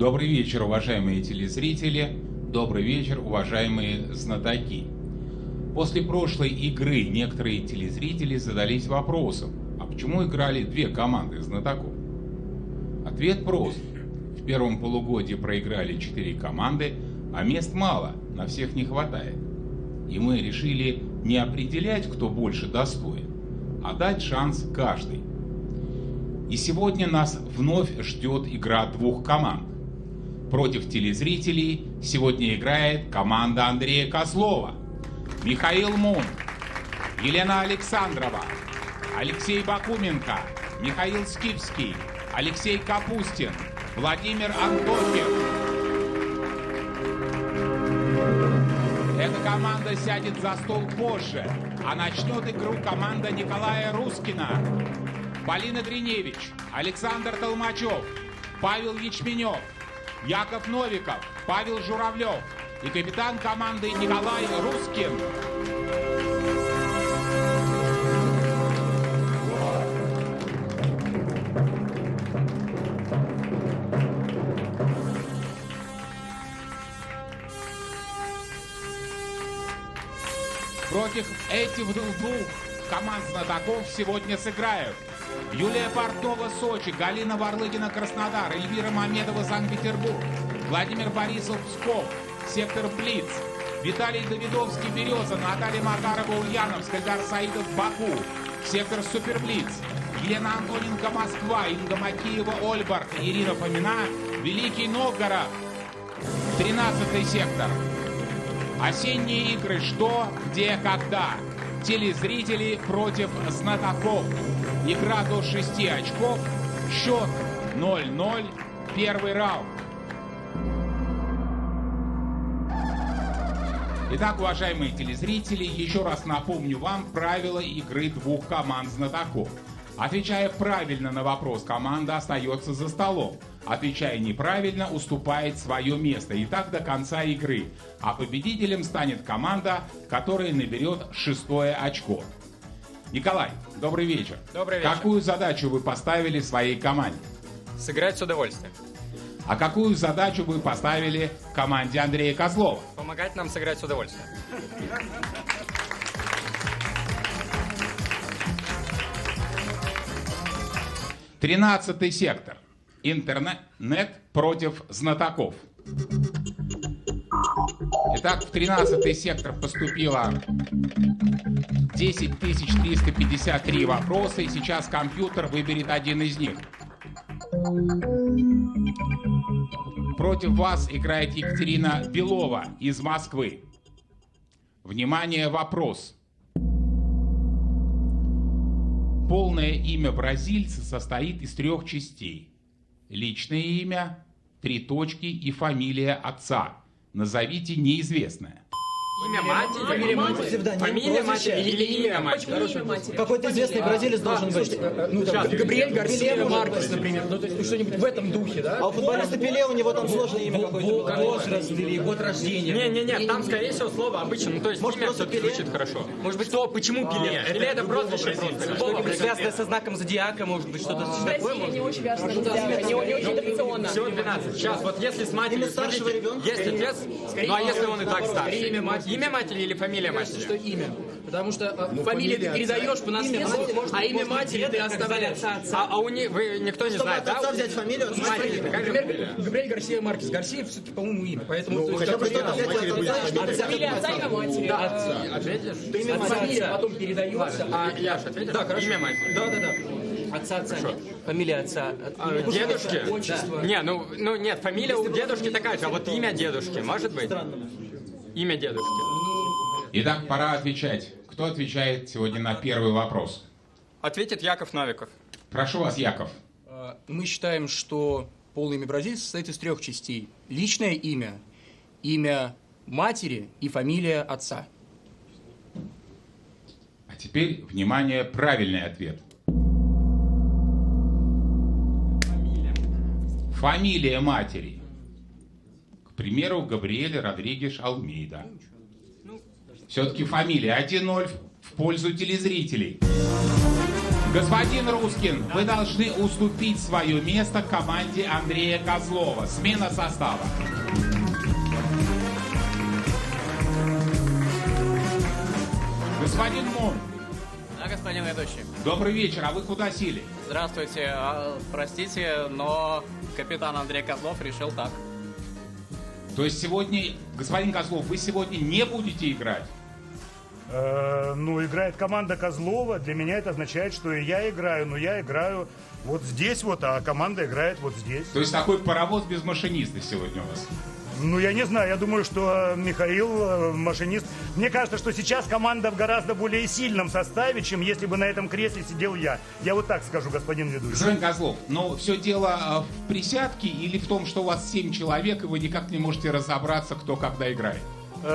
Добрый вечер, уважаемые телезрители. Добрый вечер, уважаемые знатоки. После прошлой игры некоторые телезрители задались вопросом, а почему играли две команды знатоков? Ответ прост. В первом полугодии проиграли 4 команды, а мест мало, на всех не хватает. И мы решили не определять, кто больше достоин, а дать шанс каждой. И сегодня нас вновь ждет игра двух команд. Против телезрителей сегодня играет команда Андрея Козлова. Михаил Мун, Елена Александрова, Алексей Бакуменко, Михаил Скифский, Алексей Капустин, Владимир Антохин. Эта команда сядет за стол позже, а начнет игру команда Николая Рускина, Полина Гриневич, Александр Толмачев, Павел Ячменев, Яков Новиков, Павел Журавлев и капитан команды Николай Рускин. Против этих двух команд знатоков сегодня сыграют Юлия Портнова, Сочи, Галина Варлыгина, Краснодар, Эльвира Мамедова, Санкт-Петербург, Владимир Борисов, Псков, сектор Блиц, Виталий Давидовский, Береза, Наталья Макарова, Ульяновск, Эльдар Саидов, Баку, сектор Суперблиц, Елена Антоненко, Москва, Инга Макиева, Ольборг, Ирина Фомина, Великий Новгород, 13-й сектор. Осенние игры «Что?», «Где?», «Когда?». Телезрители против знатоков. Игра до 6 очков. Счет 0-0. Первый раунд. Итак, уважаемые телезрители, еще раз напомню вам правила игры двух команд знатоков. Отвечая правильно на вопрос, команда остается за столом. Отвечая неправильно, уступает свое место. И так до конца игры. А победителем станет команда, которая наберет 6-е очко. Николай, добрый вечер. Добрый вечер. Какую задачу вы поставили своей команде? Сыграть с удовольствием. А какую задачу вы поставили команде Андрея Козлова? Помогать нам сыграть с удовольствием. Тринадцатый сектор. Интернет против знатоков. Итак, в 13-й сектор поступило 10 353 вопроса, и сейчас компьютер выберет один из них. Против вас играет Екатерина Белова из Москвы. Внимание, вопрос. Полное имя бразильца состоит из 3 частей. Личное имя, 3 точки и фамилия отца. Назовите неизвестное. Имя матери, фамилия матери или имя матери? Какой-то известный бразилец должен быть. Ну, там, Габриэль Гарсия Маркес, например. Ну, то есть что-нибудь в этом духе, да? А у футболиста Пеле у него там сложное имя какое-то. Возраст или год рождения. Не, там, скорее всего, слово обычно. Ну, то есть Может, имя просто все-таки Пеле? звучит хорошо. Может быть, что, почему Пеле? Пеле это прозвище просто. Что-нибудь связанное со знаком зодиака, может быть, что-то такое? Россия не очень вяжется, не очень традиционно. Всего 12. Сейчас, вот если с матерью, Имя старшего смотрите, ребенка? есть отец, ну а если он и так старший? Имя матери или фамилия Кажется, что матери? имя. Потому что фамилию ты передаешь по наследству, а имя матери ты оставляешь. А у них, вы никто не знает, да? Отца взять фамилию, С матерью какая же фамилия? Габриэль Гарсия Маркес. Гарсия все-таки, по-моему, имя. Поэтому хотя бы что-то взять от отца. Фамилия отца, имя матери. Да, Ответишь? фамилия потом передается. А Яш, ответишь? Да, хорошо. Имя матери. Да. Отца нет. Фамилия отца. Дедушки? Отчество. Не, ну нет, фамилия у дедушки такая же, а вот имя дедушки, может быть? Имя дедушки. Итак, пора отвечать. Кто отвечает сегодня на первый вопрос? Ответит Яков Новиков. Прошу вас, Яков. Мы считаем, что полное имя бразильца состоит из 3 частей. Личное имя, имя матери и фамилия отца. А теперь, внимание, правильный ответ. Фамилия матери. К примеру, Габриэль Родригеш Алмейда. Все-таки фамилия. 1-0 в пользу телезрителей. Господин Рускин, вы должны уступить свое место команде Андрея Козлова. Смена состава. Господин Мун. Да, господин ведущий. Добрый вечер, а вы куда сели? Здравствуйте. Простите, но капитан Андрей Козлов решил так. То есть сегодня, господин Козлов, вы сегодня не будете играть? Ну, играет команда Козлова. Для меня это означает, что и я играю, но я играю вот здесь вот, а команда играет вот здесь. То есть такой паровоз без машиниста сегодня у вас? Ну, я не знаю, я думаю, что Михаил, машинист. Мне кажется, что сейчас команда в гораздо более сильном составе, чем если бы на этом кресле сидел я. Я вот так скажу, господин ведущий. Господин Козлов, но все дело в присядке или в том, что у вас 7 человек, и вы никак не можете разобраться, кто когда играет?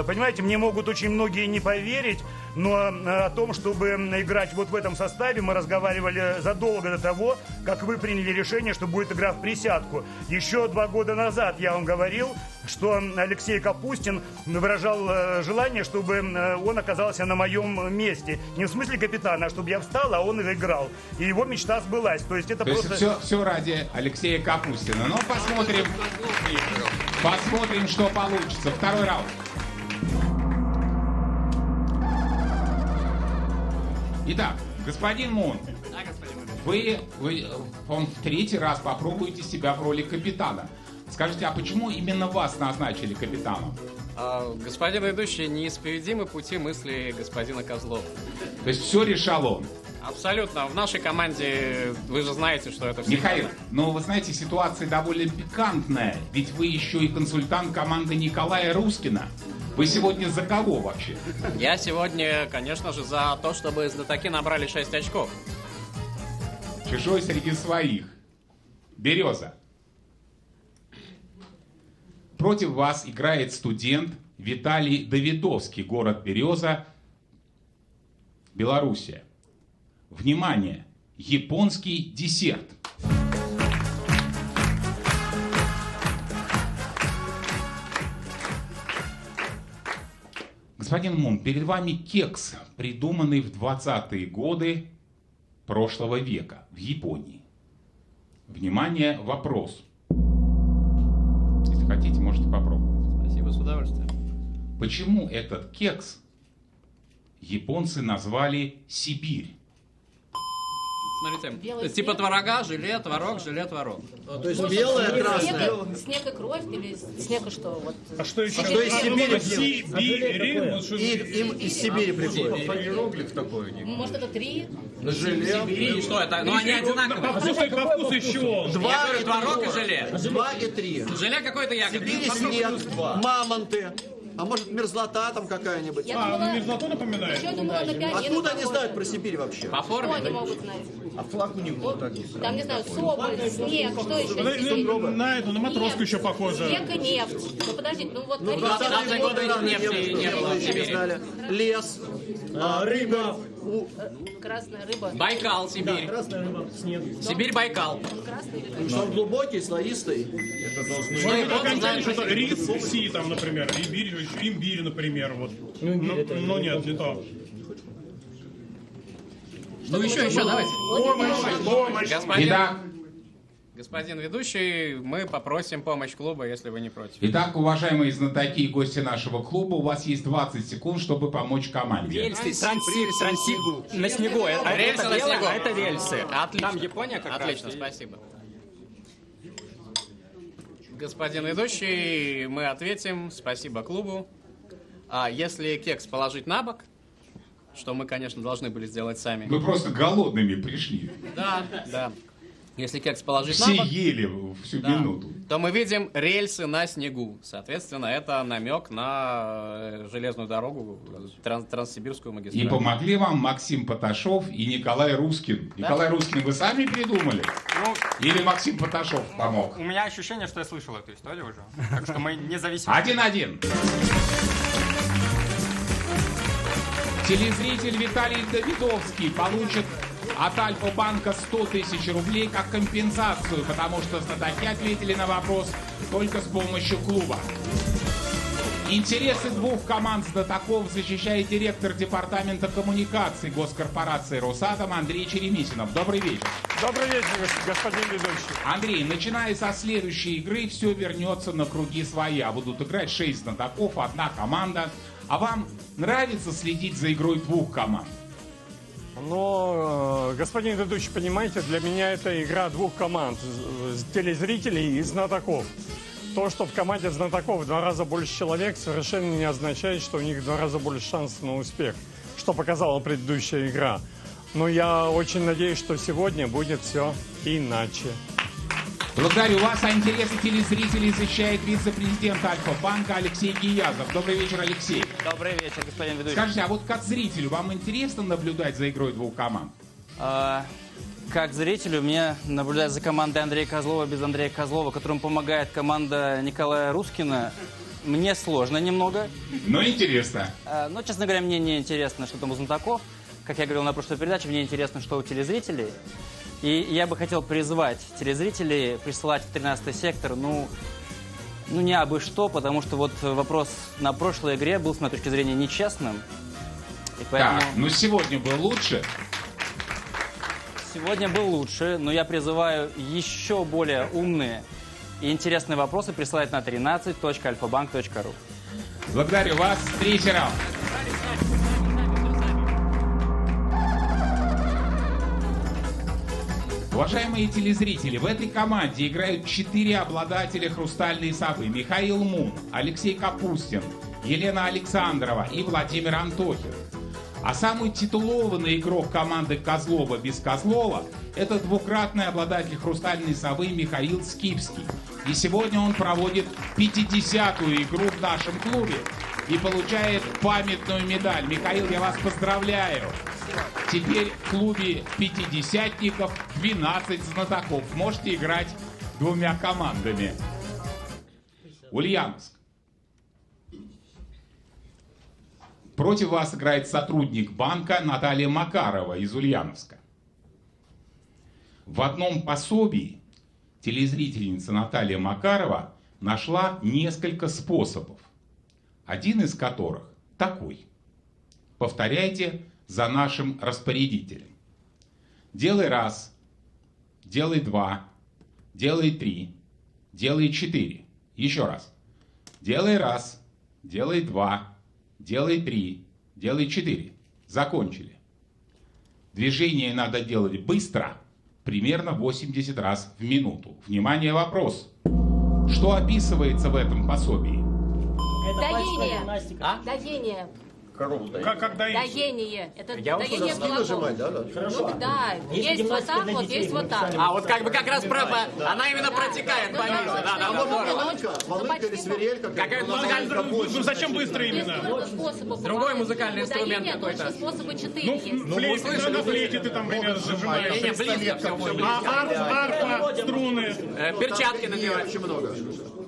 Понимаете, мне могут очень многие не поверить, но о том, чтобы играть вот в этом составе, мы разговаривали задолго до того, как вы приняли решение, что будет игра в присядку. Еще 2 года назад я вам говорил, что Алексей Капустин выражал желание, чтобы он оказался на моем месте. Не в смысле капитана, а чтобы я встал, а он играл. И его мечта сбылась. То есть это просто... все ради Алексея Капустина. Но посмотрим, что получится. Второй раунд. Итак, господин Мун, Да, господин вы в 3-й раз попробуете себя в роли капитана. Скажите, а почему именно вас назначили капитаном? Господин ведущий, неисповедимы пути мысли господина Козлова. То есть все решал он? Абсолютно. В нашей команде вы же знаете, что это все. Михаил, но вы знаете, ситуация довольно пикантная. Ведь вы еще и консультант команды Николая Рускина. Вы сегодня за кого вообще? Я сегодня, конечно же, за то, чтобы знатоки набрали 6 очков. Чужой среди своих. Береза. Против вас играет студент Виталий Давидовский, город Береза, Белоруссия. Внимание! Японский десерт. Господин Мун, перед вами кекс, придуманный в 20-е годы прошлого века в Японии. Внимание, вопрос. Если хотите, можете попробовать. Спасибо, с удовольствием. Почему этот кекс японцы назвали Сибирь? Смотрите, Белый типа снег. творога, желе, творог, желе, творог. То есть белое, красное. Снег и кровь или снег и что? Вот. А что еще? Что из Сибири? Сибирь. Им из Сибири приходит. Иероглиф такой у них. Может, это 3? И что это? Ну они одинаковые. Слушай, по вкусу еще. Я говорю, творог и желе. 2 и 3. Желе какой-то В ягоды. Сибири снег, мамонты. А может мерзлота там какая-нибудь? Я думала, мерзлоту напоминает? еще думала на пианино. Откуда они похоже. знают про Сибирь вообще? По Что они форме. могут знать? А флаг у них был так. Там, не знаю, соболь, снег, что еще? На эту, на матроску еще похоже. Снег и нефть. Ну, подождите, ну вот... Ну, они- 20-е годы нефти не было в еще не Сибири. знали. Лес, рыба. Красная рыба. Байкал, Сибирь. Сибирь, Байкал. Красный или Что он глубокий, слоистый. Что японцы знают про что-то Сибирь? рис, си, там, например, имбирь, например, вот. Ну нет, не то. Ну еще, давайте. Итак, Господин ведущий, мы попросим помощь клуба, если вы не против. итак, уважаемые знатоки и гости нашего клуба, у вас есть 20 секунд, чтобы помочь команде. Рельсы, трансит на снегу. Рельсы на снегу. Это рельсы. Отлично. Там Япония как раз. Отлично, спасибо. Господин ведущий, мы ответим. Спасибо клубу. А если кекс положить на бок, что мы, конечно, должны были сделать сами. Вы просто голодными пришли. Да. Если кекс положить на Все бок, ели всю да, минуту. то мы видим рельсы на снегу. Соответственно, это намек на железную дорогу, Транссибирскую И магистраль. помогли вам Максим Поташов и Николай Рускин. Николай Рускин вы сами придумали? Или Максим Поташов помог? У меня ощущение, что я слышал эту историю уже. Так что мы независимо. 1-1. Телезритель Виталий Давидовский получит от Альфа-банка 100 тысяч рублей как компенсацию, потому что знатоки ответили на вопрос только с помощью клуба. Интересы двух команд знатоков защищает директор департамента коммуникаций госкорпорации «Росатом» Андрей Черемисинов. Добрый вечер. Добрый вечер, господин ведущий. Андрей, начиная со следующей игры, все вернется на круги своя. Будут играть 6 знатоков, одна команда. А вам нравится следить за игрой двух команд? Но, господин ведущий, понимаете, для меня это игра двух команд, телезрителей и знатоков. То, что в команде знатоков в 2 раза больше человек, совершенно не означает, что у них в 2 раза больше шансов на успех, что показала предыдущая игра. Но я очень надеюсь, что сегодня будет все иначе. Благодарю вас. А интересы телезрителей защищает вице-президент Альфа-банка Алексей Гиязов. Добрый вечер, Алексей. Добрый вечер, господин ведущий. Скажите, а вот как зрителю, вам интересно наблюдать за игрой двух команд? Как зрителю, мне наблюдать за командой Андрея Козлова без Андрея Козлова, которому помогает команда Николая Рускина, мне сложно немного. Но интересно. Но, честно говоря, мне не интересно, что там у знатоков. Как я говорил на прошлой передаче, мне интересно, что у телезрителей. И я бы хотел призвать телезрителей присылать в 13-й сектор, ну не абы что, потому что вот вопрос на прошлой игре был, с моей точки зрения, нечестным. И поэтому... Так, ну сегодня был лучше. Сегодня был лучше, но я призываю еще более умные и интересные вопросы присылать на 13.alfabank.ru. Благодарю вас. Третий раунд. Уважаемые телезрители, в этой команде играют 4 обладателя хрустальной совы. Михаил Мун, Алексей Капустин, Елена Александрова и Владимир Антохин. А самый титулованный игрок команды Козлова без Козлова – это двукратный обладатель хрустальной совы Михаил Скипский. И сегодня он проводит 50-ю игру в нашем клубе и получает памятную медаль. Михаил, я вас поздравляю. Теперь в клубе пятидесятников 12 знатоков. Можете играть 2 командами. Ульяновск. Против вас играет сотрудник банка Наталья Макарова из Ульяновска. В одном пособии телезрительница Наталья Макарова нашла несколько способов. Один из которых такой. Повторяйте за нашим распорядителем. Делай 1, делай 2, делай 3, делай 4. Еще раз. Делай 1, делай 2, делай 3, делай 4. Закончили. Движение надо делать быстро, примерно 80 раз в минуту. Внимание, вопрос. Что описывается в этом пособии? Доение. Доение. Как Доение. Это Я доение Нажимать, да? Ну да, есть вот так вот, есть вот так. А вот как бы как раз она именно протекает по низу. Да, Волынка или свирелька. Какая-то музыкальная... Ну зачем быстро именно? Другой музыкальный инструмент какой-то. Способы 4 есть. Флейте, на флейте ты там, например, зажимаешь. Не, близко все будет. Арфа, струны. Перчатки надевать. Очень много.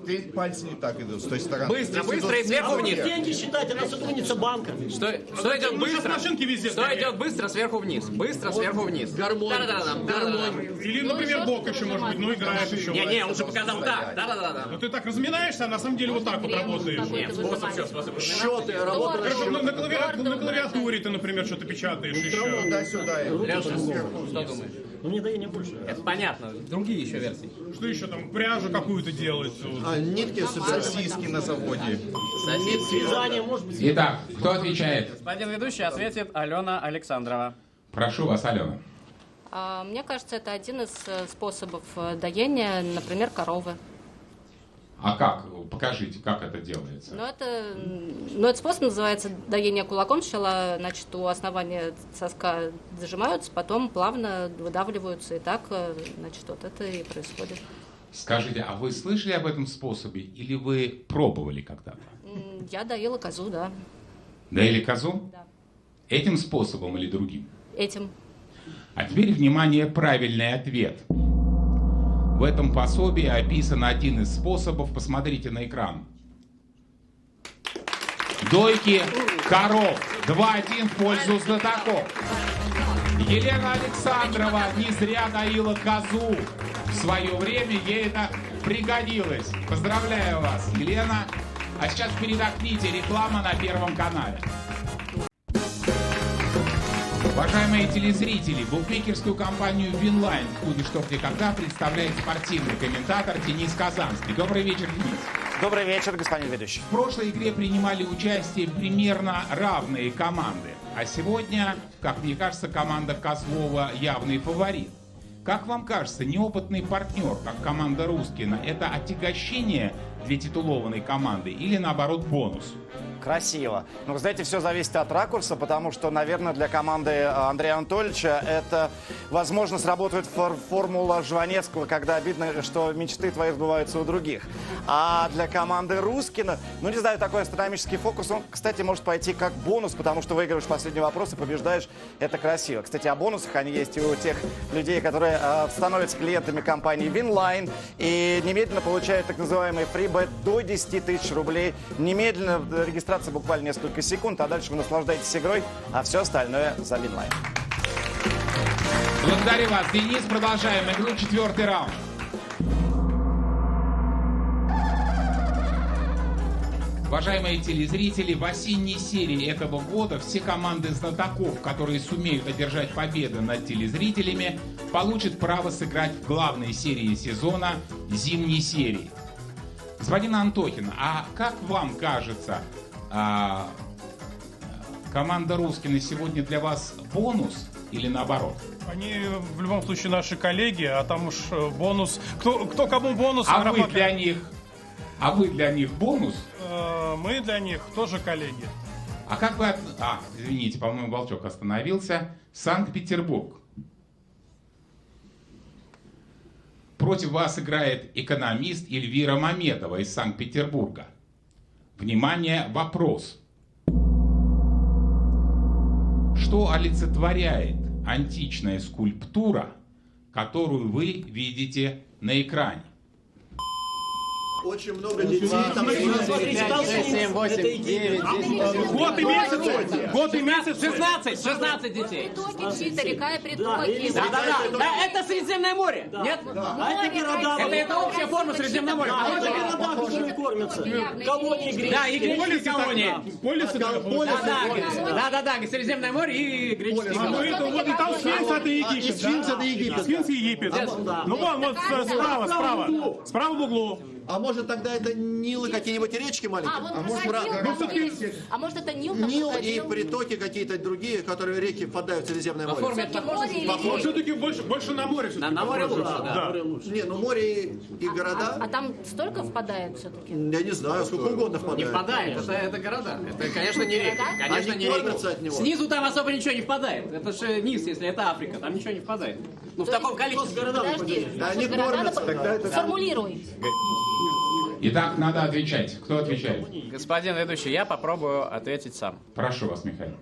Ты пальцы не так идут, с той стороны. Быстро и сверху вниз. Деньги считать, она сотрудница банка. Что идет быстро? Машинки везде Что стоят. идет быстро, сверху вниз. Быстро, сверху вниз. Гармонь. Да-да-да. Или, например, бок еще может быть, ну играешь еще. Не, он же показал так. Да-да-да. Ну ты так разминаешься, а на самом деле вот так вот работаешь. Нет, способ. Счеты, работа на Короче, счетах. на клавиатуре ты, например, что-то печатаешь еще. Туда-сюда. Леша, что думаешь? Ну, мне доение больше. Это понятно. Другие еще версии. Что еще там, пряжу какую-то делать? Нитки собирать. Сосиски на заводе. Связание, может быть. Итак, кто отвечает? Господин ведущий ответит Алена Александрова. Прошу вас, Алена. Мне кажется, это один из способов доения, например, коровы. А как? Покажите, как это делается. Этот способ называется доение кулаком. Сначала, значит, у основания соска зажимаются, потом плавно выдавливаются, и так, значит, вот это и происходит. Скажите, а вы слышали об этом способе или вы пробовали когда-то? Я доила козу, да. Доили козу? Да. Этим способом или другим? Этим. А теперь, внимание, правильный ответ. В этом пособии описан один из способов. Посмотрите на экран. Дойки коров. 2-1 в пользу знатоков. Елена Александрова не зря доила козу. В свое время ей это пригодилось. Поздравляю вас, Елена. А сейчас передохните, реклама на Первом канале. Уважаемые телезрители, букмекерскую компанию «Винлайн» в ходе «Что, где, когда» представляет спортивный комментатор Денис Казанский. Добрый вечер, Денис. Добрый вечер, господин ведущий. В прошлой игре принимали участие примерно равные команды. А сегодня, как мне кажется, команда Козлова явный фаворит. Как вам кажется, неопытный партнер, как команда Рускина, это отягощение для титулованной команды или наоборот бонус? Красиво. Ну, знаете, все зависит от ракурса, потому что, наверное, для команды Андрея Анатольевича это, возможно, сработает формула Жванецкого, когда обидно, что мечты твои сбываются у других. А для команды Рускина, ну, не знаю, такой астрономический фокус, он, кстати, может пойти как бонус, потому что выигрываешь последний вопрос и побеждаешь. Это красиво. Кстати, о бонусах они есть и у тех людей, которые становятся клиентами компании Винлайн и немедленно получают так называемый фрибет до 10 тысяч рублей. Немедленно регистрация буквально несколько секунд, а дальше вы наслаждаетесь игрой, а все остальное за Винлайн. Благодарю вас, Денис. Продолжаем игру. 4-й раунд. Уважаемые телезрители, в осенней серии этого года все команды знатоков, которые сумеют одержать победы над телезрителями, получат право сыграть в главной серии сезона — зимней серии. Господин Антохин, а как вам кажется, команда Рускина сегодня для вас бонус или наоборот? Они в любом случае наши коллеги, а там уж бонус. Кто кому бонус? А вы для них бонус? Мы для них тоже коллеги. А как вы... извините, по-моему, Волчок остановился. Санкт-Петербург. Против вас играет экономист Эльвира Мамедова из Санкт-Петербурга. Внимание, вопрос. Что олицетворяет античная скульптура, которую вы видите на экране? Очень много детей. 7, 8, 9, 10. Год и месяц. Год и месяц. 16 детей. Притоки, чьи-то река и притоки. Да, это Средиземное море. Нет? Это общая форма Средиземного моря. Это города, которые кормятся. Колонии греческие. Да, и греческие колонии. Да, Средиземное море и греческие колонии. Вот и там Сфинкс — это Египет. Сфинкс — это Египет. Сфинкс — Египет. Ну вот справа. Справа в углу. А может тогда это Нилы какие-нибудь речки маленькие? А может это Нил? Нил и притоки какие-то другие, которые реки впадают в Средиземное море. Но все-таки больше на море. На море лучше, да. Не, ну море и города. А там столько впадает все-таки? Я не знаю, сколько угодно Не впадает. впадает, это города. Это, конечно, не реки. Конечно, Они не кормятся от реки. него. Снизу там особо ничего не впадает. Это же низ, если это Африка, там ничего не впадает. Ну, в таком количестве. Подожди, Да они кормятся. Тогда это... формулируй. Итак, надо отвечать. Кто отвечает? Господин ведущий, я попробую ответить сам. Прошу вас, Михаил.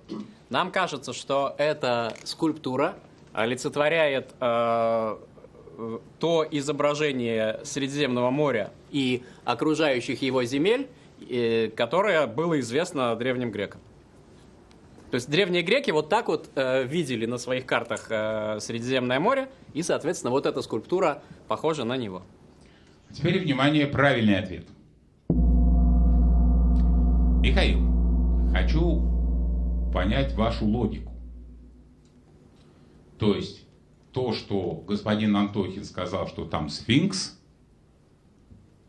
Нам кажется, что эта скульптура олицетворяет то изображение Средиземного моря и окружающих его земель, которое было известно древним грекам. То есть древние греки вот так вот видели на своих картах Средиземное море, и, соответственно, вот эта скульптура похожа на него. Теперь, внимание, правильный ответ. Михаил, хочу понять вашу логику. То есть, то, что господин Антохин сказал, что там сфинкс,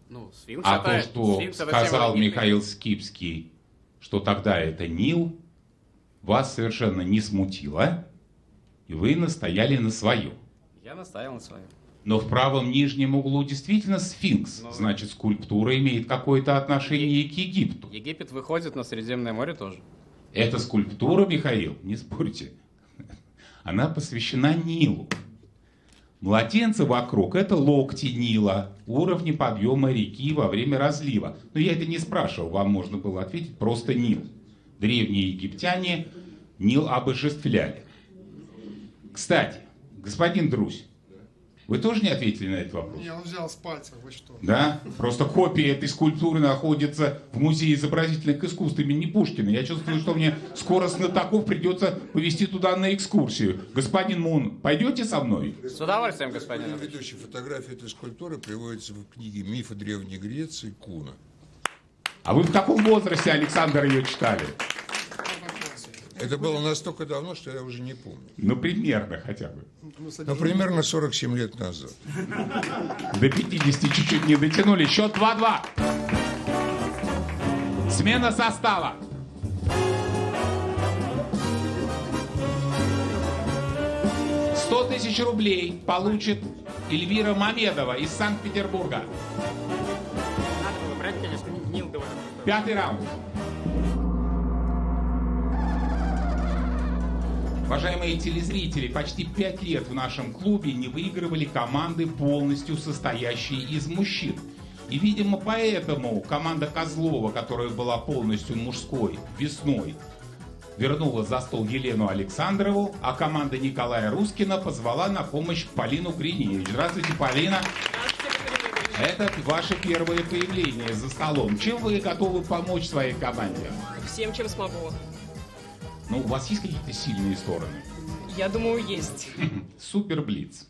Ну, сфинкс а это, то, что сфинкс это сказал тема Михаил Скипский, что тогда это Нил, вас совершенно не смутило, и вы настояли на своем. Я наставил на своем. Но в правом нижнем углу действительно сфинкс. Значит, скульптура имеет какое-то отношение к Египту. Египет выходит на Средиземное море тоже. Эта скульптура, Михаил, не спорьте, она посвящена Нилу. Младенцы вокруг — это локти Нила, уровни подъема реки во время разлива. Но я это не спрашивал, вам можно было ответить просто Нил. Древние египтяне Нил обожествляли. Кстати, господин Друзь, вы тоже не ответили на этот вопрос? Не, он взял с пальца, вы что? Да? Просто копия этой скульптуры находится в Музее изобразительных искусств имени Пушкина. Я чувствую, что мне скоро знатоков придется повезти туда на экскурсию. Господин Мун, пойдете со мной? С удовольствием, господин. Ведущий, фотография этой скульптуры приводится в книге «Мифы Древней Греции» Куна. А вы в каком возрасте, Александр, ее читали? Это было настолько давно, что я уже не помню. Ну, примерно хотя бы. Ну, примерно 47 лет назад. До 50 чуть-чуть не дотянули. Счет 2-2. Смена состава. $100 000 рублей получит Эльвира Мамедова из Санкт-Петербурга. Надо было брать, конечно, Нил говорил. 5-й раунд. Уважаемые телезрители, почти 5 лет в нашем клубе не выигрывали команды, полностью состоящие из мужчин. И, видимо, поэтому команда Козлова, которая была полностью мужской, весной, вернула за стол Елену Александрову, а команда Николая Рускина позвала на помощь Полину Гриневич. Здравствуйте, Полина. Это ваше первое появление за столом. Чем вы готовы помочь своей команде? Всем, чем смогу. Ну, у вас есть какие-то сильные стороны? Я думаю, есть. Супер Блиц.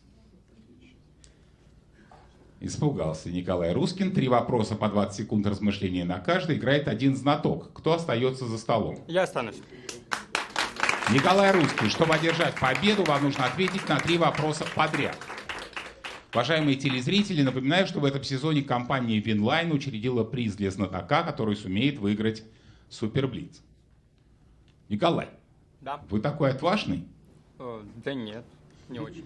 Испугался Николай Рускин. 3 вопроса по 20 секунд размышления на каждый. Играет один знаток. Кто остается за столом? Я останусь. Николай Рускин, чтобы одержать победу, вам нужно ответить на 3 вопроса подряд. Уважаемые телезрители, напоминаю, что в этом сезоне компания Винлайн учредила приз для знатока, который сумеет выиграть Супер Блиц. Николай, да. Вы такой отважный? Да нет, не очень.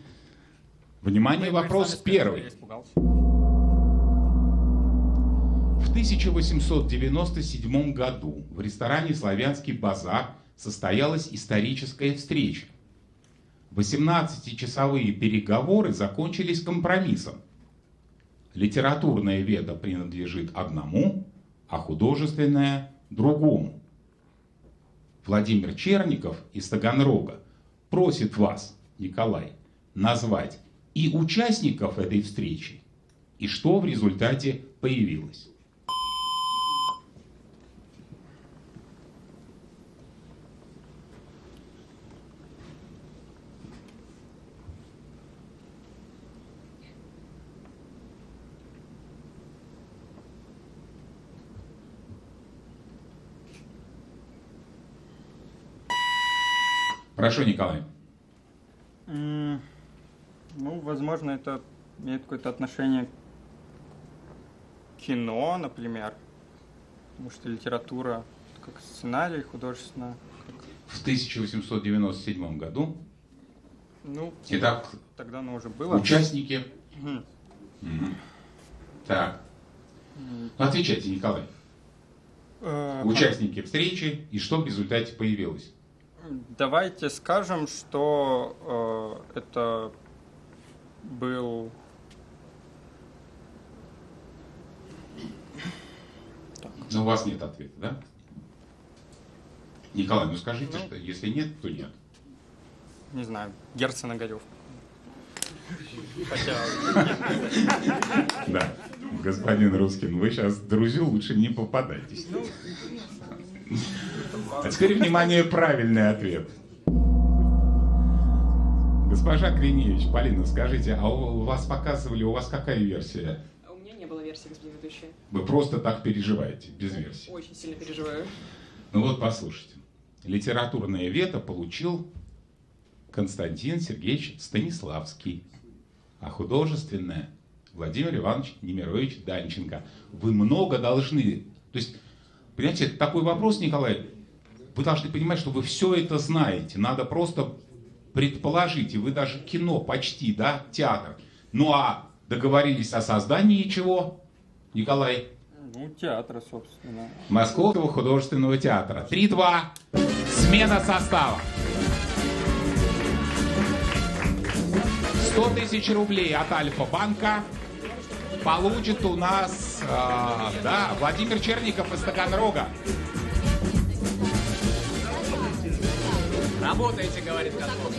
Внимание, вопрос первый. В 1897 году в ресторане «Славянский базар» состоялась историческая встреча. 18-часовые переговоры закончились компромиссом. Литературное ведо принадлежит одному, а художественное – другому. Владимир Черников из Таганрога просит вас, Николай, назвать и участников этой встречи, и что в результате появилось. Прошу, Николай. Ну, возможно, это имеет какое-то отношение к кино, например. Потому что литература как сценарий, художественно. В 1897 году. Ну, итак, тогда оно уже было. Участники. Угу. Угу. Так. Отвечайте, Николай. Участники встречи и что в результате появилось? Давайте скажем, что это был... Но у вас нет ответа, да? Николай, ну скажите, что если нет, то нет. Не знаю, Герцен Огарев. Хотя... Да, господин Рускин, вы сейчас в друзью лучше не попадайтесь. А теперь, внимание, правильный ответ. Госпожа Гриневич, Полина, скажите, а у вас показывали, у вас какая версия? У меня не было версии, господин ведущий. Вы просто так переживаете, без версии? Очень сильно переживаю. Ну вот, послушайте. Литературное вето получил Константин Сергеевич Станиславский, а художественное Владимир Иванович Немирович Данченко. Вы много должны... То есть, понимаете, это такой вопрос, Николай, вы должны понимать, что вы все это знаете. Надо просто предположить, и вы даже кино почти, да, театр. Ну а договорились о создании чего, Николай? Ну, театра, собственно. Московского художественного театра. 3-2. Смена состава. 100 000 рублей от Альфа-банка получит у нас Владимир Черников из Таганрога. Работайте, говорит Козлов.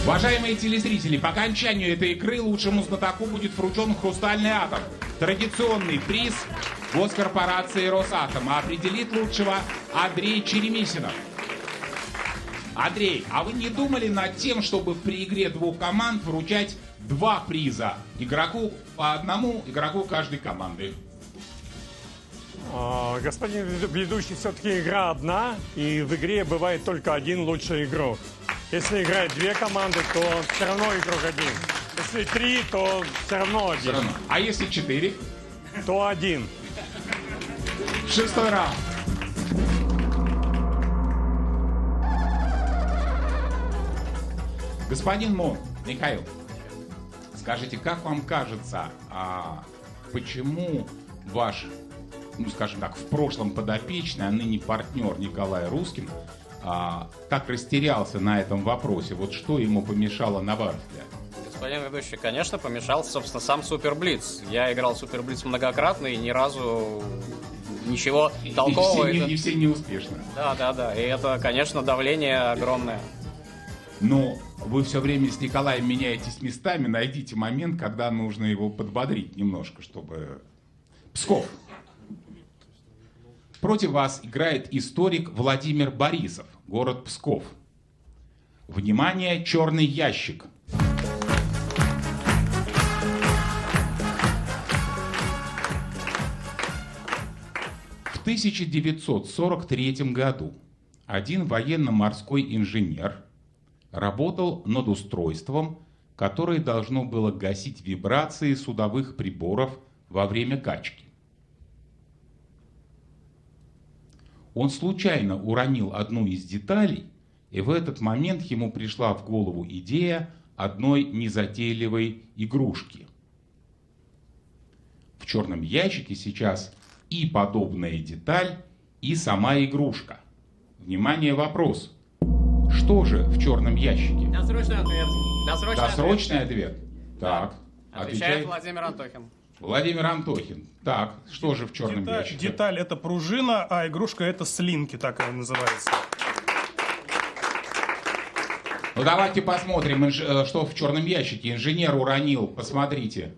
Уважаемые телезрители, по окончанию этой игры лучшему знатоку будет вручен хрустальный атом. Традиционный приз госкорпорации «Росатом». А определит лучшего Андрей Черемисинов. Андрей, а вы не думали над тем, чтобы при игре двух команд вручать 2 приза игроку, по одному игроку каждой команды. Господин ведущий, все-таки игра одна, и в игре бывает только один лучший игрок. Если играет 2 команды, то все равно игрок один. Если 3, то все равно один. Все равно. А если 4? То 1. 6-й раунд. Господин Мон, Михаил, скажите, как вам кажется, почему ваш, ну скажем так, в прошлом подопечный, а ныне партнер Николай Рускин, так растерялся на этом вопросе? Вот что ему помешало, на ваш взгляд? Господин ведущий, конечно, помешал, собственно, сам Супер Блиц. Я играл в Супер Блиц многократно и ни разу ничего толкового. И все неуспешно. Да. И это, конечно, давление огромное. Но вы все время с Николаем меняетесь местами. Найдите момент, когда нужно его подбодрить немножко, чтобы... Псков. Против вас играет историк Владимир Борисов, город Псков. Внимание, черный ящик. В 1943 году один военно-морской инженер работал над устройством, которое должно было гасить вибрации судовых приборов во время качки. Он случайно уронил одну из деталей, и в этот момент ему пришла в голову идея одной незатейливой игрушки. В черном ящике сейчас и подобная деталь, и сама игрушка. Внимание, вопрос. Что же в черном ящике? Досрочный ответ. Досрочный ответ. Так. Отвечает Владимир Антохин. Владимир Антохин. Так, что же в черном ящике? Деталь — это пружина, а игрушка — это слинки, так она называется. Ну давайте посмотрим, что в черном ящике. Инженер уронил, посмотрите,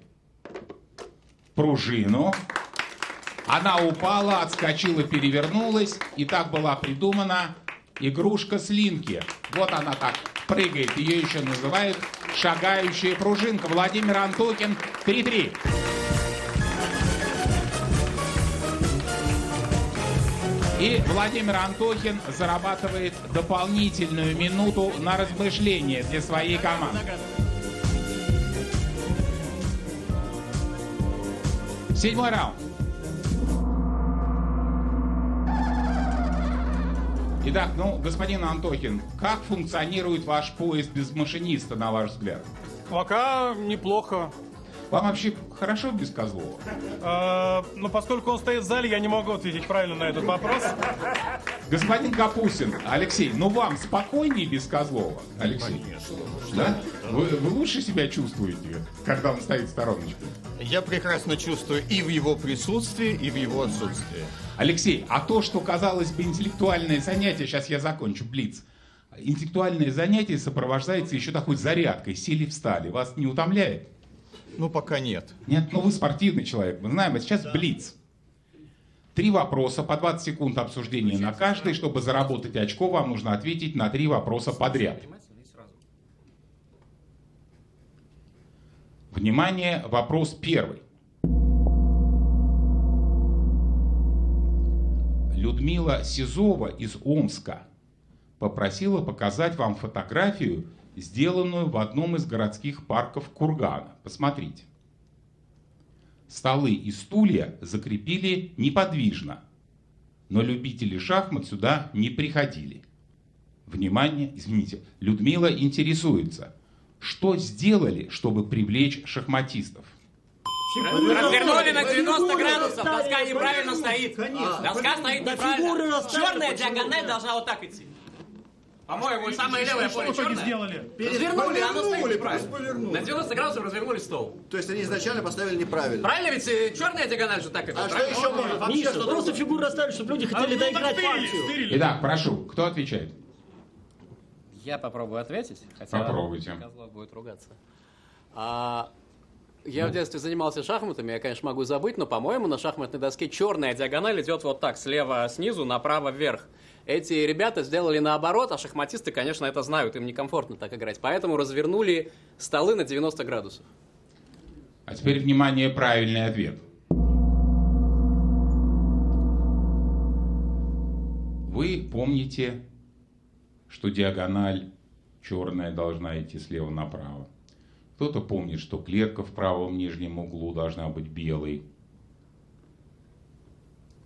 пружину. Она упала, отскочила, перевернулась, и так была придумана игрушка слинки. Вот она так прыгает, ее еще называют шагающая пружинка. Владимир Антохин, 3-3. И Владимир Антохин зарабатывает дополнительную минуту на размышление для своей команды. Седьмой раунд. Итак, господин Антохин, как функционирует ваш поезд без машиниста, на ваш взгляд? Пока неплохо. Вам вообще хорошо без Козлова? Но поскольку он стоит в зале, я не могу ответить правильно на этот вопрос. Господин Капустин, Алексей, вам спокойнее без Козлова? Алексей, да? Вы лучше себя чувствуете, когда он стоит в стороночке? Я прекрасно чувствую и в его присутствии, и в его отсутствии. Алексей, а то, что, казалось бы, интеллектуальное занятие, сейчас я закончу, блиц, интеллектуальное занятие сопровождается еще такой зарядкой, сели-встали, вас не утомляет? Пока нет. Нет, вы спортивный человек, мы знаем, а сейчас блиц. 3 вопроса, по 20 секунд обсуждения на каждый. Чтобы заработать очко, вам нужно ответить на 3 вопроса подряд. Внимание, вопрос первый. Людмила Сизова из Омска попросила показать вам фотографию, сделанную в одном из городских парков Кургана. Посмотрите. Столы и стулья закрепили неподвижно, но любители шахмат сюда не приходили. Внимание, извините, Людмила интересуется, что сделали, чтобы привлечь шахматистов? Развернули на 90 градусов, доска неправильно стоит. Доска стоит неправильно. Черная диагональ должна вот так идти. По-моему, самое левое поле черное. Развернули, оно стоит неправильно. На 90 градусов развернули стол. То есть они изначально поставили неправильно. Правильно, ведь черная диагональ же так идет. А что еще можно? Миша, просто фигуры расставили, чтобы люди хотели доиграть партию. Итак, прошу, кто отвечает? Я попробую ответить, хотя Попробуйте. Козлов будет ругаться. Я в детстве занимался шахматами, я, конечно, могу забыть, но, по-моему, на шахматной доске черная диагональ идет вот так, слева снизу направо вверх. Эти ребята сделали наоборот, а шахматисты, конечно, это знают, им некомфортно так играть. Поэтому развернули столы на 90 градусов. А теперь, внимание, правильный ответ. Вы помните, что диагональ черная должна идти слева направо. Кто-то помнит, что клетка в правом нижнем углу должна быть белой.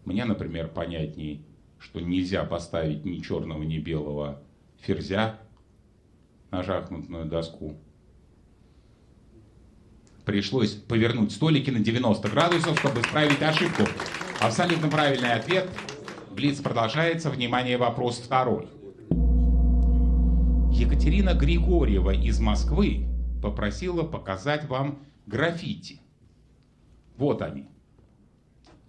Мне, например, понятнее, что нельзя поставить ни черного, ни белого ферзя на шахматную доску. Пришлось повернуть столики на 90 градусов, чтобы исправить ошибку. Абсолютно правильный ответ. Блиц продолжается. Внимание, вопрос второй. Екатерина Григорьева из Москвы попросила показать вам граффити. Вот они.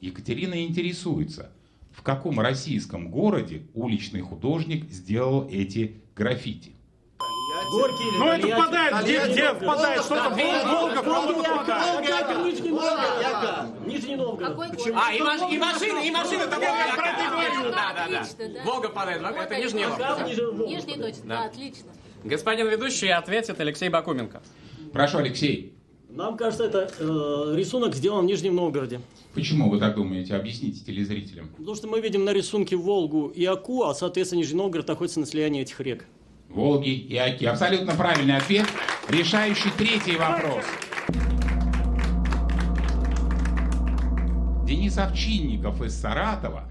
Екатерина интересуется, в каком российском городе уличный художник сделал эти граффити. Горький, ну это впадает, где впадает что-то в Волга, Нижний Новгород. А, и машины там да. Волга впадает, это Нижний Новгород. Нижний точно, да, отлично. Господин ведущий ответит Алексей Бакуменко. Прошу, Алексей. Нам кажется, это рисунок сделан в Нижнем Новгороде. Почему вы так думаете? Объясните телезрителям. Потому что мы видим на рисунке Волгу и Оку, а, соответственно, Нижний Новгород находится на слиянии этих рек. Волги и Оки. Абсолютно правильный ответ. Решающий третий вопрос. Денис Овчинников из Саратова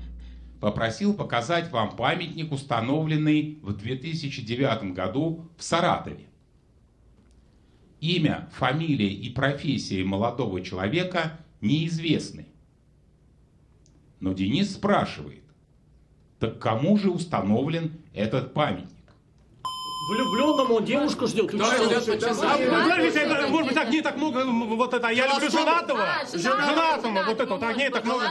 попросил показать вам памятник, установленный в 2009 году в Саратове. Имя, фамилия и профессия молодого человека неизвестны. Но Денис спрашивает, так кому же установлен этот памятник? Влюбленному девушку ждет. Может быть, так не так много, вот это, я люблю женатого, женатому, вот это, так не так много.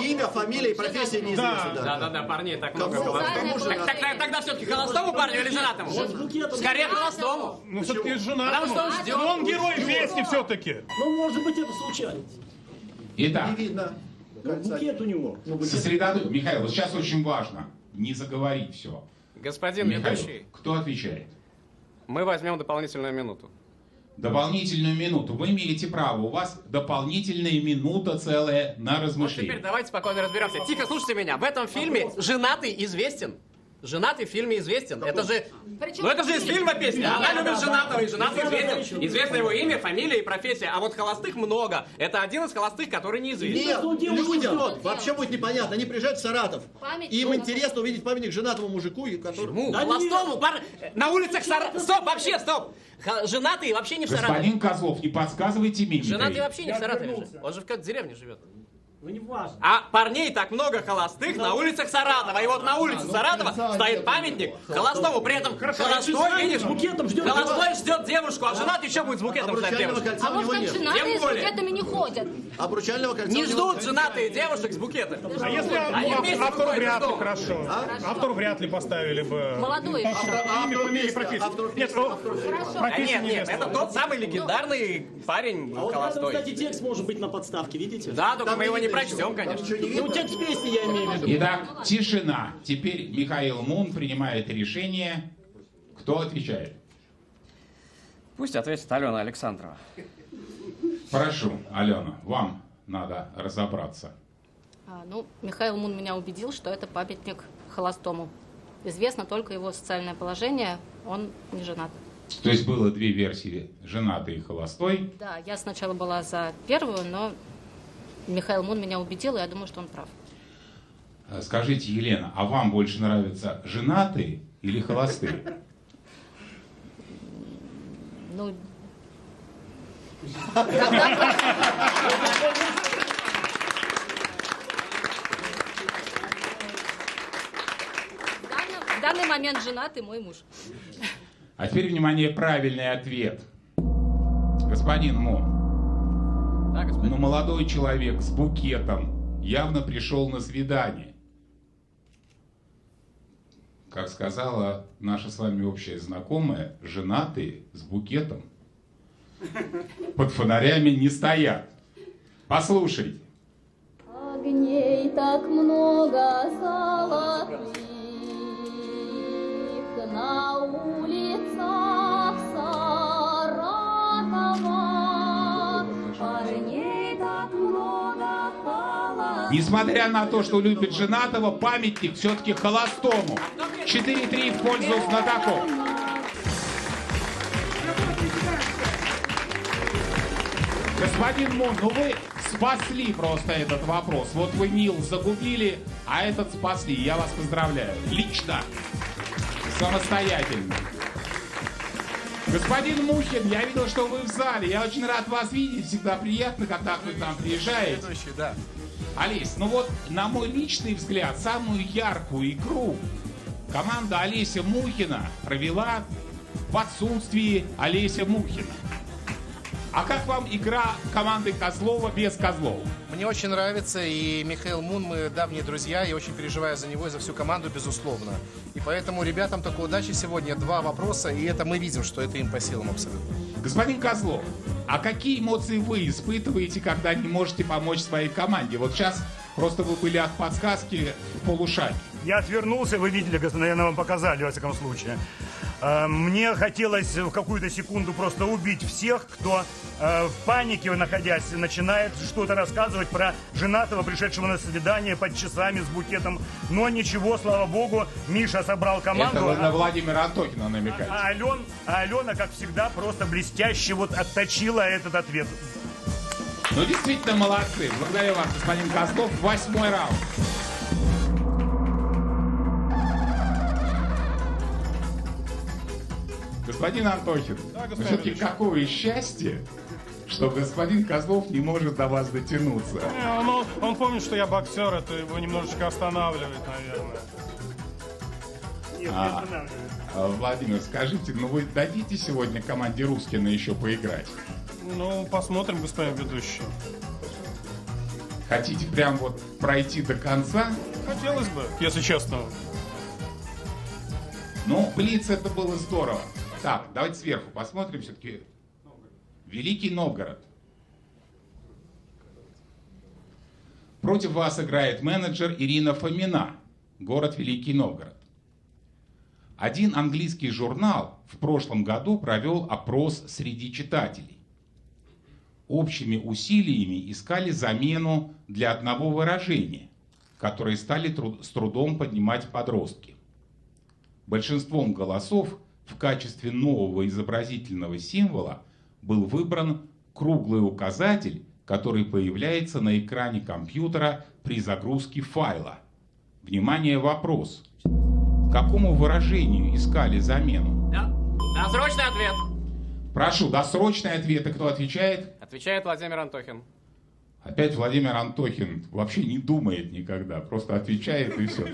Имя, фамилия и профессия неизвестны. Да, парней так много. Тогда все-таки холостому парню или женатому? Скорее холостому. Ну, все-таки женатому. Но он герой песни все-таки. Ну, может быть, это случайность. Итак, букет у него. Сосредоточьтесь. Михаил, вот сейчас очень важно не заговорить все. Господин ведущий. Кто отвечает? Мы возьмем дополнительную минуту. Дополнительную минуту. Вы имеете право. У вас дополнительная минута целая на размышление. Теперь давайте спокойно разберемся. Тихо, слушайте меня. В этом фильме женатый известен. Женатый в фильме известен. Это же... Ну это же из фильма песня. Она любит женатого, и женатый известен. Известно его имя, фамилия и профессия. А вот холостых много. Это один из холостых, который неизвестен. Нет, людям вообще будет непонятно. Они приезжают в Саратов. Им интересно увидеть памятник женатому мужику, который... Холостому? На улицах Саратова. Стоп, вообще, стоп. Женатый вообще не в Саратове. Господин Козлов, не подсказывайте мне. Женатый вообще не в Саратове же. Он же в какой-то деревне живет. Ну не важно. А парней так много холостых на улицах Саратова. И вот на улице Саратова стоит памятник холостому. При этом холостой, видишь, холостой ждет девушку, а женатый еще будет с букетом ждать девушку. А может быть, женатые с букетами не ходят? Обручального кольца не ждут женатые девушек с букетами. А если автор вряд ли хорошо? Автор вряд ли поставили бы... Молодой. Имя, фамилия, профессия. Нет, профессия нет, это тот самый легендарный парень холостой. Кстати, текст может быть на подставке, видите? Да, только мы его не прочтем, конечно. Ну, текст песни я имею в виду. Итак, тишина. Теперь Михаил Мун принимает решение. Кто отвечает? Пусть ответит Алена Александрова. Прошу, Алена, вам надо разобраться. Ну, Михаил Мун меня убедил, что это памятник холостому. Известно только его социальное положение, он не женат. То есть было две версии, женатый и холостой. Да, я сначала была за первую, но Михаил Мун меня убедил, и я думаю, что он прав. Скажите, Елена, а вам больше нравятся женатые или холостые? Ну... В данный момент женатый мой муж. А теперь, внимание, правильный ответ. Господин Мун. Да, господин. Но молодой человек с букетом явно пришел на свидание. Как сказала наша с вами общая знакомая, женатые с букетом под фонарями не стоят. Послушайте. Огней так много золотых, на улицах Саратова парней так много холостых. Несмотря на то, что любит женатого, памятник все-таки холостому. 4-3 в пользу знатоков. Господин Мун, ну вы спасли просто этот вопрос. Вот вы Нил загубили, а этот спасли. Я вас поздравляю. Лично. Самостоятельно. Господин Мухин, я видел, что вы в зале. Я очень рад вас видеть. Всегда приятно, когда вы к нам приезжаете. Да. Олесь, ну вот, на мой личный взгляд, самую яркую игру команда Олеся Мухина провела в отсутствии Олеся Мухина. А как вам игра команды Козлова без Козлова? Мне очень нравится, и Михаил Мун, мы давние друзья, я очень переживаю за него и за всю команду, безусловно. И поэтому ребятам только удачи сегодня. 2 вопроса, и это мы видим, что это им по силам абсолютно. Господин Козлов, а какие эмоции вы испытываете, когда не можете помочь своей команде? Вот сейчас просто вы были от подсказки в полушаге. Я отвернулся, вы видели, наверное, вам показали, во всяком случае. Мне хотелось в какую-то секунду просто убить всех, кто в панике, находясь, начинает что-то рассказывать про женатого, пришедшего на свидание под часами с букетом. Но ничего, слава богу, Миша собрал команду. Это вы на Владимира Антохина намекаете. А Алена, как всегда, просто блестяще вот отточила этот ответ. Ну, действительно, молодцы. Благодарю вас, господин Козлов. 8-й раунд. Господин Антохин, господин все-таки какое счастье, что господин Козлов не может до вас дотянуться. Он помнит, что я боксер, это его немножечко останавливает, наверное. Нет, не останавливает. Владимир, скажите, ну вы дадите сегодня команде Рускина еще поиграть? Ну, посмотрим, господин ведущий. Хотите прям вот пройти до конца? Хотелось бы, если честно. Ну, блиц, это было здорово. Так, давайте сверху посмотрим все-таки. Великий Новгород. Против вас играет менеджер Ирина Фомина, город Великий Новгород. Один английский журнал в прошлом году провел опрос среди читателей. Общими усилиями искали замену для одного выражения, которое стали с трудом поднимать подростки. Большинством голосов в качестве нового изобразительного символа был выбран круглый указатель, который появляется на экране компьютера при загрузке файла. Внимание, вопрос. Какому выражению искали замену? Да. Досрочный ответ. Прошу, досрочный ответ. И кто отвечает? Отвечает Владимир Антохин. Опять Владимир Антохин вообще не думает никогда, просто отвечает и все.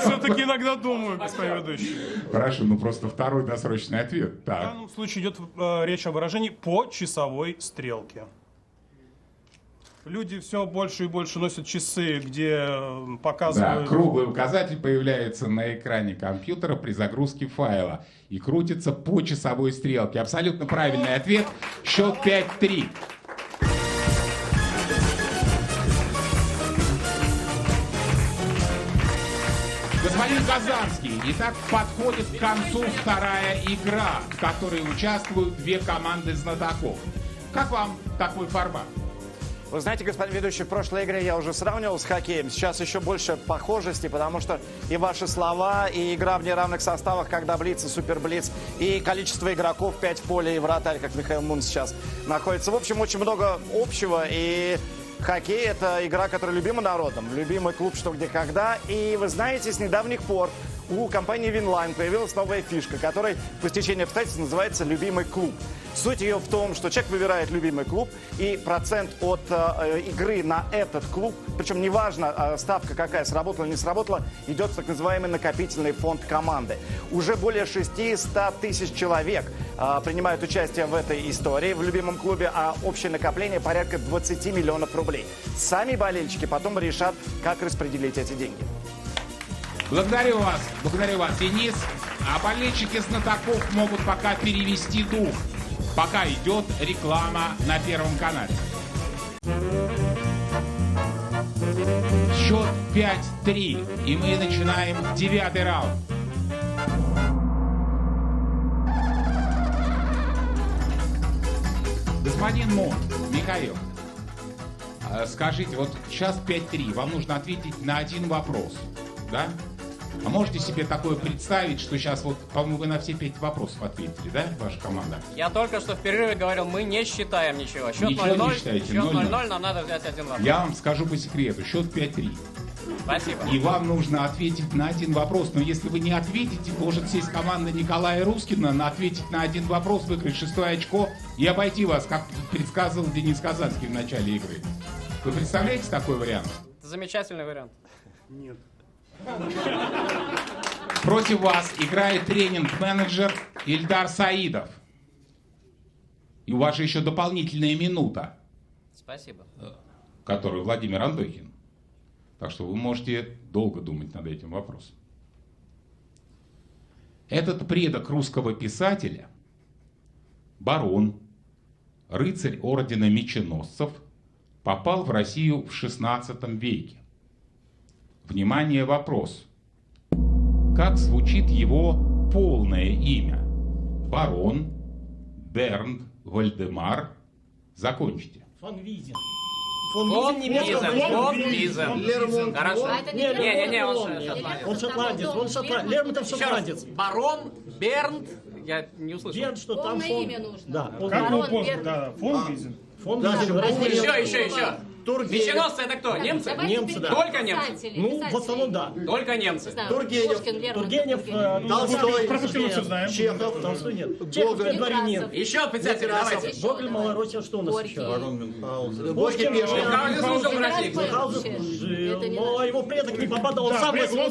Все-таки иногда думаю, господин ведущий. Хорошо, ну просто второй досрочный ответ. В Так. данном случае идет речь о выражении по часовой стрелке. Люди все больше и больше носят часы, где показывают... Да, круглый указатель появляется на экране компьютера при загрузке файла и крутится по часовой стрелке. Абсолютно правильный ответ. Счет 5-3. Господин Казанский, итак, подходит к концу вторая игра, в которой участвуют 2 команды знатоков. Как вам такой формат? Вы знаете, господин ведущий, в прошлой игре я уже сравнивал с хоккеем. Сейчас еще больше похожести, потому что и ваши слова, и игра в неравных составах, когда блиц и суперблиц, и количество игроков 5 в поле, и вратарь, как Михаил Мун сейчас находится. В общем, очень много общего, и хоккей – это игра, которая любима народом, любимый клуб «Что, где, когда». И вы знаете, с недавних пор у компании Винлайн появилась новая фишка, которая по стечению обстоятельств называется «Любимый клуб». Суть ее в том, что человек выбирает любимый клуб, и процент от игры на этот клуб, причем неважно, ставка какая, сработала или не сработала, идет в так называемый накопительный фонд команды. Уже более 600 тысяч человек принимают участие в этой истории, в любимом клубе, а общее накопление порядка 20 миллионов рублей. Сами болельщики потом решат, как распределить эти деньги. Благодарю вас, Денис. А болельщики знатоков могут пока перевести дух, пока идет реклама на Первом канале. Счет 5-3, и мы начинаем 9-й раунд. Господин Мун, Михаил, скажите, вот сейчас 5-3, вам нужно ответить на один вопрос, да? А можете себе такое представить, что сейчас вот, по-моему, вы на все 5 вопросов ответили, да, ваша команда? Я только что в перерыве говорил, мы не считаем ничего. Счет Ничего не 0-0, считаете, счет 0-0. 0-0, нам надо взять один вопрос. Я вам скажу по секрету, счет 5-3. Спасибо. И вам нужно ответить на один вопрос. Но если вы не ответите, может сесть команда Николая Рускина, ответить на один вопрос, выиграть 6-е очко и обойти вас, как предсказывал Денис Казанский в начале игры. Вы представляете такой вариант? Это замечательный вариант. Нет. Против вас играет тренинг-менеджер Ильдар Саидов. И у вас же еще дополнительная минута, Спасибо. которую Владимир Антохин. Так что вы можете долго думать над этим вопросом. Этот предок русского писателя, барон, рыцарь ордена меченосцев, попал в Россию в XVI веке. Внимание, вопрос. Как звучит его полное имя? Барон Бернд Вальдемар. Закончите. Фон Визин. Фон Визен. Лермонтов. Хорошо. Не, он шотландец. Он шотландец. Лермонтов шотландец. Барон Бернд. Я не услышал. Бернд, что там Полное фон. имя нужно. Да. Как его помню? Да, фон Визин. Фон Да, Визин. Еще. Меченосцы это кто? Немцы? Немцы, да. Только немцы? Ну, в основном, да. Только немцы. Тургенев, Толстой, Чехов, Толстой нет. Чехов дворянин. Еще писатель, давайте. Гоголь, Малоросия, что у нас еще? Горький, Пешкин. Мюнхгаузен служил в России. Мюнхгаузен служил, но его предок не попадал, он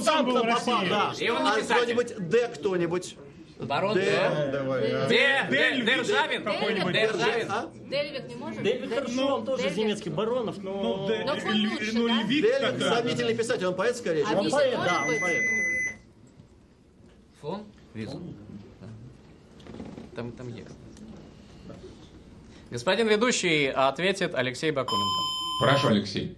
сам туда попал, да. И он не А писатель. кто-нибудь Д кто-нибудь? Барон Державин? Какой-нибудь. Державин? Дельвик не может? Дэвид хорошо, он тоже из немецких баронов, но... Дельвик, сомнительный писатель, он поэт скорее. А Он Визин поэт, может да, он быть? поэт. Фон? Визу. Там есть. Господин ведущий ответит Алексей Бакуменко. Прошу, Алексей.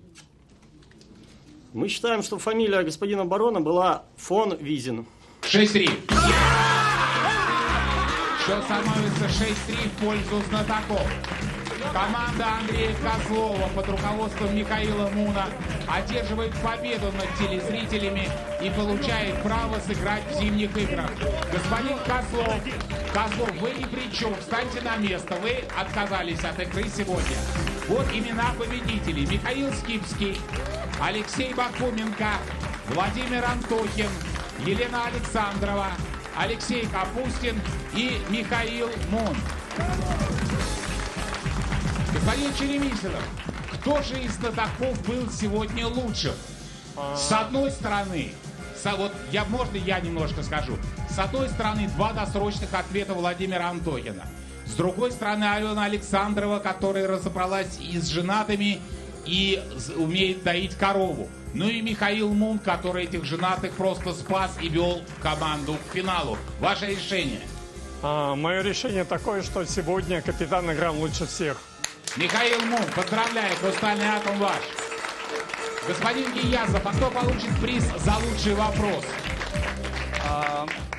Мы считаем, что фамилия господина барона была фон Визин. 6-3. Счет становится 6-3 в пользу знатоков. Команда Андрея Козлова под руководством Михаила Муна одерживает победу над телезрителями и получает право сыграть в зимних играх. Господин Козлов, вы ни при чем, встаньте на место, вы отказались от игры сегодня. Вот имена победителей: Михаил Скипский, Алексей Бакуменко, Владимир Антохин, Елена Александрова, Алексей Капустин и Михаил Мун. Господин Черемисинов, кто же из знатоков был сегодня лучшим? С одной стороны, можно я немножко скажу? С одной стороны, 2 досрочных ответа Владимира Антохина. С другой стороны, Алена Александрова, которая разобралась и с женатыми, и умеет доить корову. Ну и Михаил Мун, который этих женатых просто спас и вел команду к финалу. Ваше решение? Мое решение такое, что сегодня капитан играл лучше всех. Михаил Мун, поздравляю, «Хрустальный атом» ваш. Господин Гиязов, а кто получит приз за лучший вопрос?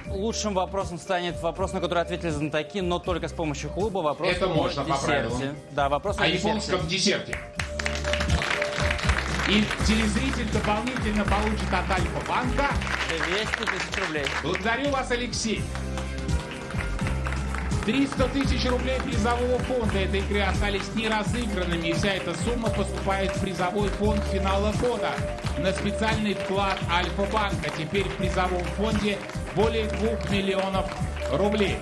Лучшим вопросом станет вопрос, на который ответили знатоки, но только с помощью клуба. Вопрос Это можно по правилам. Да, вопрос о японском десерте. И телезритель дополнительно получит от Альфа-банка 200 тысяч рублей. Благодарю вас, Алексей. 300 тысяч рублей призового фонда этой игры остались не разыгранными, и вся эта сумма поступает в призовой фонд финала года на специальный вклад Альфа-банка. Теперь в призовом фонде более 2 миллионов рублей.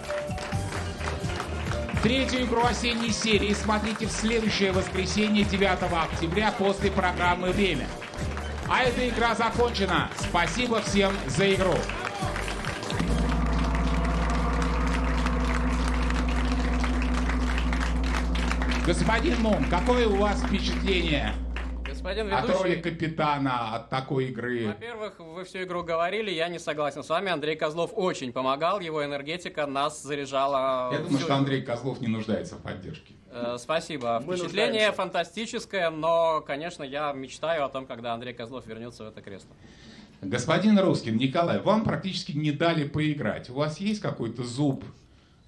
Третью игру осенней серии смотрите в следующее воскресенье, 9 октября, после программы «Время». А эта игра закончена. Спасибо всем за игру. Господин Мун, какое у вас впечатление Господин от ведущий, роли капитана, от такой игры? во-первых, вы всю игру говорили, я не согласен с вами. Андрей Козлов очень помогал, его энергетика нас заряжала. Я думаю, что Андрей Козлов не нуждается в поддержке. Спасибо. Впечатление фантастическое, но, конечно, я мечтаю о том, когда Андрей Козлов вернется в это кресло. Господин Рускин, Николай, вам практически не дали поиграть. У вас есть какой-то зуб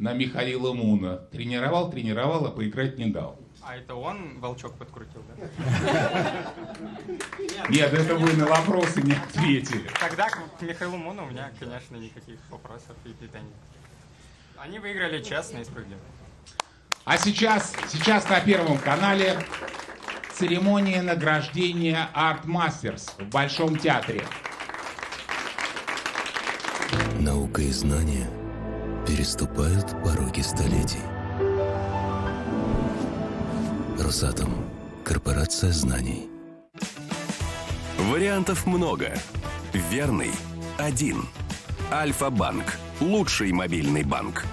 на Михаила Муна. Тренировал, а поиграть не дал. А это он волчок подкрутил, да? Нет, это вы на вопросы не ответили. Тогда к Михаилу Муну у меня, конечно, никаких вопросов и претензий. Они выиграли честно и справедливо. А сейчас на Первом канале церемония награждения Art Masters в Большом театре. Наука и знания переступают пороги столетий. Росатом. Корпорация знаний. Вариантов много. Верный один. Альфа-банк. Лучший мобильный банк.